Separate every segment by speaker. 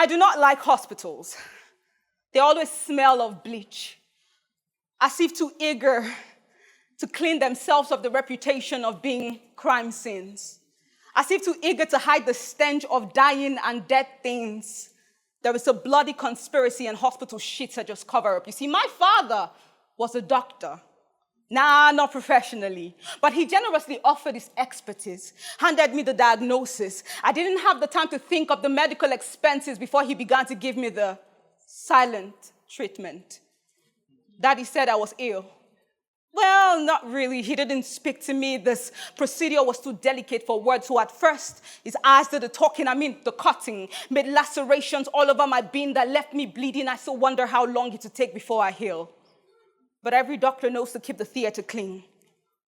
Speaker 1: I do not like hospitals. They always smell of bleach, as if too eager to clean themselves of the reputation of being crime scenes, as if too eager to hide the stench of dying and dead things. There is a bloody conspiracy and hospital shits are just cover up. You see, my father was a doctor. Nah, not professionally. But he generously offered his expertise, handed me the diagnosis. I didn't have the time to think of the medical expenses before he began to give me the silent treatment. Daddy said I was ill. Well, not really. He didn't speak to me. This procedure was too delicate for words. So at first, his eyes did the talking, the cutting, made lacerations all over my being that left me bleeding. I still wonder how long it would take before I heal. But every doctor knows to keep the theater clean.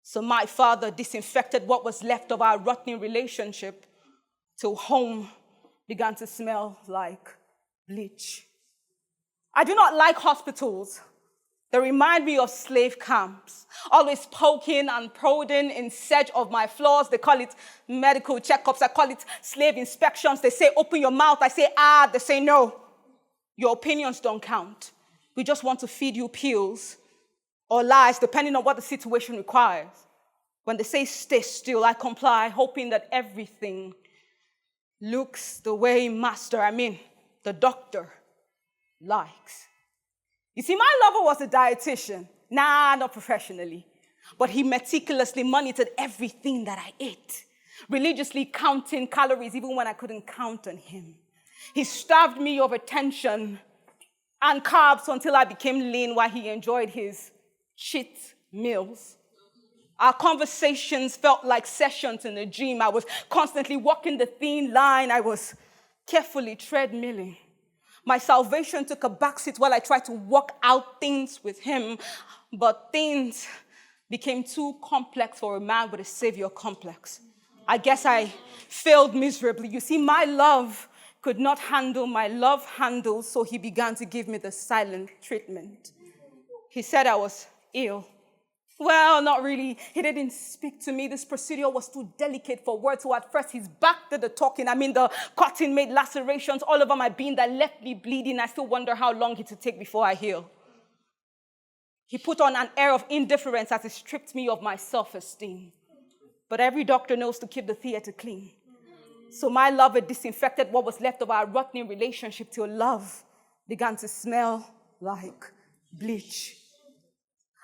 Speaker 1: So my father disinfected what was left of our rotten relationship till home began to smell like bleach. I do not like hospitals. They remind me of slave camps, always poking and prodding in search of my flaws. They call it medical checkups. I call it slave inspections. They say, open your mouth. I say, They say, no. Your opinions don't count. We just want to feed you pills or lies, depending on what the situation requires. When they say stay still, I comply, hoping that everything looks the way the doctor likes. You see, my lover was a dietitian. Nah, not professionally. But he meticulously monitored everything that I ate, religiously counting calories even when I couldn't count on him. He starved me of attention and carbs until I became lean while he enjoyed his cheat meals. Our conversations felt like sessions in a gym. I was constantly walking the thin line. I was carefully treadmilling. My salvation took a backseat while I tried to work out things with him, but things became too complex for a man with a savior complex. I guess I failed miserably. You see, my love could not handle my love handle, so he began to give me the silent treatment. He said I was ill. Well, not really. He didn't speak to me. This procedure was too delicate for words. So at first, his back did the talking. The cutting made lacerations all over my being that left me bleeding. I still wonder how long it would take before I heal. He put on an air of indifference as he stripped me of my self-esteem. But every doctor knows to keep the theater clean. So my lover disinfected what was left of our rotten relationship till love began to smell like bleach.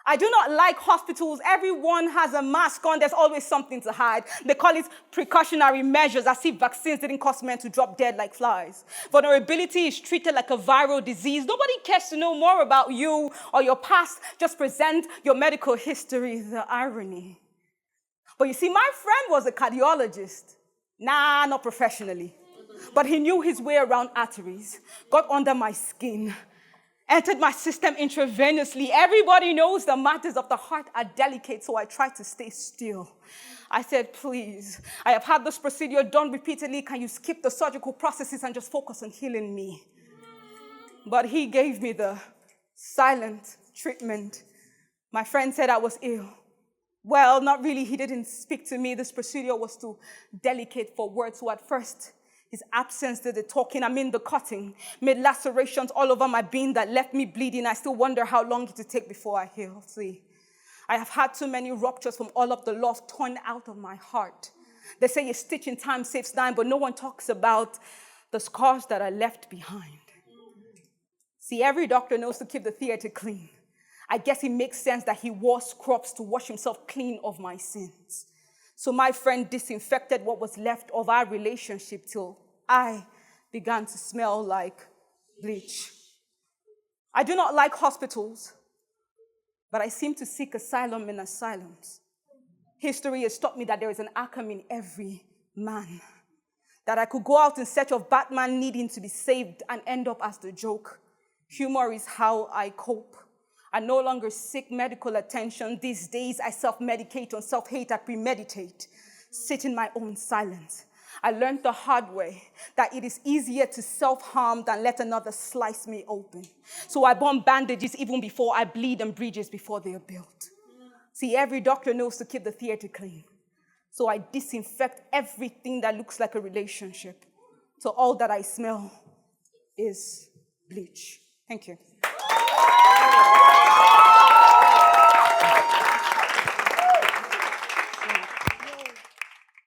Speaker 1: I do not like hospitals. Everyone has a mask on. There's always something to hide. They call it precautionary measures, as if vaccines didn't cause men to drop dead like flies. Vulnerability is treated like a viral disease. Nobody cares to know more about you or your past. Just present your medical history. The irony. But you see, my friend was a cardiologist. Nah, not professionally. But he knew his way around arteries, got under my skin, entered my system intravenously. Everybody knows the matters of the heart are delicate, so I tried to stay still. I said, please, I have had this procedure done repeatedly. Can you skip the surgical processes and just focus on healing me? But he gave me the silent treatment. My friend said I was ill. Well, not really. He didn't speak to me. This procedure was too delicate for words. So at first, his absence did the talking, the cutting, made lacerations all over my being that left me bleeding. I still wonder how long it would take before I heal. See, I have had too many ruptures from all of the love torn out of my heart. They say a stitch in time saves nine, but no one talks about the scars that are left behind. See, every doctor knows to keep the theater clean. I guess it makes sense that he wore scrubs to wash himself clean of my sins. So my friend disinfected what was left of our relationship till I began to smell like bleach. I do not like hospitals, but I seem to seek asylum in asylums. History has taught me that there is an Arkham in every man, that I could go out in search of Batman needing to be saved and end up as the joke. Humor is how I cope. I no longer seek medical attention. These days, I self-medicate on self-hate. I premeditate, sit in my own silence. I learned the hard way that it is easier to self-harm than let another slice me open. So I burn bandages even before I bleed and bridges before they are built. See, every doctor knows to keep the theater clean. So I disinfect everything that looks like a relationship. So all that I smell is bleach. Thank you.